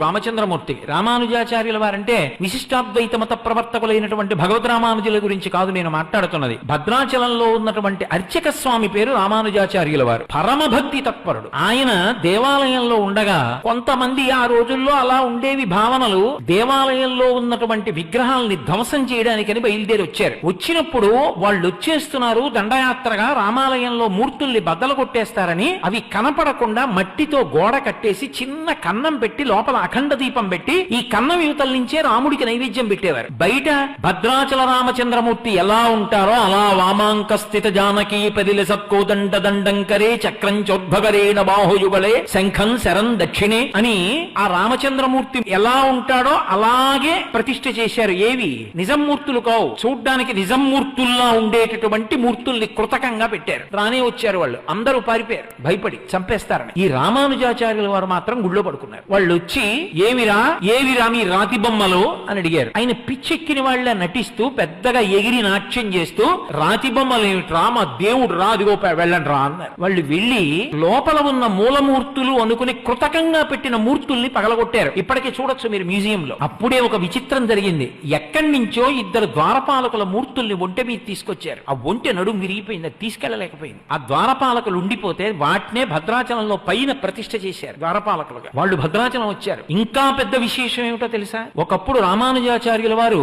రామచంద్రమూర్తి రామానుజాచార్యుల వారంటే విశిష్టాద్వైత మత ప్రవర్తకులైనటువంటి భగవద్ రామానుజుల గురించి కాదు నేను మాట్లాడుతున్నది. భద్రాచలంలో ఉన్నటువంటి అర్చక స్వామి పేరు రామానుజాచార్యుల వారు. పరమభక్తి తత్పరుడు. ఆయన దేవాలయంలో ఉండగా కొంతమంది ఆ రోజుల్లో అలా ఉండేవి భావనలు, దేవాలయంలో ఉన్నటువంటి విగ్రహాలని ధ్వంసం చేయడానికని బయలుదేరి వచ్చారు. వచ్చినప్పుడు వాళ్ళు వచ్చేస్తున్నారు దండయాత్రగా, రామాలయంలో మూర్తుల్ని బద్దలు కొట్టేస్తారని అవి కనపడకుండా మట్టితో గోడ కట్టేసి చిన్న కన్నం పెట్టి లోపల అఖండ దీపం పెట్టి ఈ కన్నం యువతల నుంచే రాముడికి నైవేద్యం పెట్టేవారు. బయట భద్రాచల రామచంద్రమూర్తి ఎలా ఉంటారో అలా వామాంక స్థిత జానకీ పదిల సత్కోదండ దండంకరే చక్రం చోద్భగరేణ బాహుయుగలే శంఖం శరం దక్షిణే అని ఆ రామచంద్రమూర్తి ఎలా ఉంటాడో అలాగే ప్రతిష్ఠ చేశారు. ఏవి నిజం మూర్తులు కావు, చూడ్డానికి నిజం మూర్తుల్లా ఉండేటటువంటి మూర్తుల్ని కృతకంగా పెట్టారు. రానే వచ్చారు వాళ్ళు, అందరూ పారిపోయారు భయపడి చంపేస్తారని. ఈ రామానుజాచార్యుల వారు మాత్రం గుళ్ళో పడుకున్నారు. వాళ్ళు వచ్చి ఏవిరా మీ రాతి బొమ్మలు అని అడిగారు. ఆయన పిచ్చెక్కిన వాళ్ళ నటిస్తూ పెద్దగా ఎగిరి నాట్యం చేస్తూ రాతి బొమ్మలు ఏమిట్రా, మా దేవుడు రా, అదిగో వెళ్ళండి రా అన్నారు. వాళ్ళు వెళ్ళి లోపల ఉన్న మూలమూర్తులు అనుకుని కృతకంగా పెట్టిన మూర్తుల్ని పగలగొట్టారు. ఇప్పటికే చూడొచ్చు మీరు మ్యూజియంలో. అప్పుడే ఒక విచిత్రం జరిగింది. ఎక్కడి నుంచో ఇద్దరు ద్వారపాలకుల మూర్తుల్ని ఒంటె మీద తీసుకొచ్చారు. ఆ ఒంటె నడుము విరిగిపోయింది, అది తీసుకెళ్లలేకపోయింది. ఆ ద్వారపాలకులు ఉండిపోతే వాటినే భద్రాచలంలో పైన ప్రతిష్ఠ చేశారు ద్వారపాలకులుగా. వాళ్ళు భద్రాచలం వచ్చారు. ఇంకా పెద్ద విశేషం ఏమిటో తెలుసా? ఒకప్పుడు రామానుజాచార్యుల వారు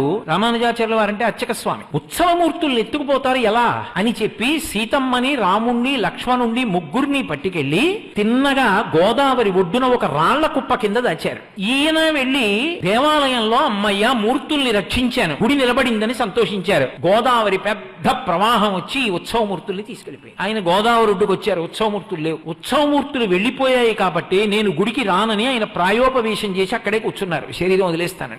అంటే అర్చక స్వామి, ఉత్సవమూర్తుల్ని ఎత్తుకుపోతారు ఎలా అని చెప్పి సీతమ్మని, రాముణ్ణి, లక్ష్మణుణ్ణి ముగ్గురిని పట్టుకెళ్లి తిన్నగా గోదావరి ఒడ్డున ఒక రాళ్ల కుప్ప కింద దాచారు. ఈయన వెళ్లి దేవాలయంలో అమ్మయ్య మూర్తుల్ని రక్షించాను, గుడి నిలబడిందని సంతోషించారు. గోదావరి పెద్ద ప్రవాహం వచ్చి ఈ ఉత్సవమూర్తుల్ని తీసుకెళ్లిపోయి ఆయన గోదావరి ఒడ్డుకు వచ్చారు. ఉత్సవమూర్తులు లేవు. ఉత్సవమూర్తులు వెళ్లిపోయాయి కాబట్టి నేను గుడికి రానని ఆయన ప్రాయోపవేశం చేసి అక్కడే కూర్చున్నారు, శరీరం వదిలేస్తానని.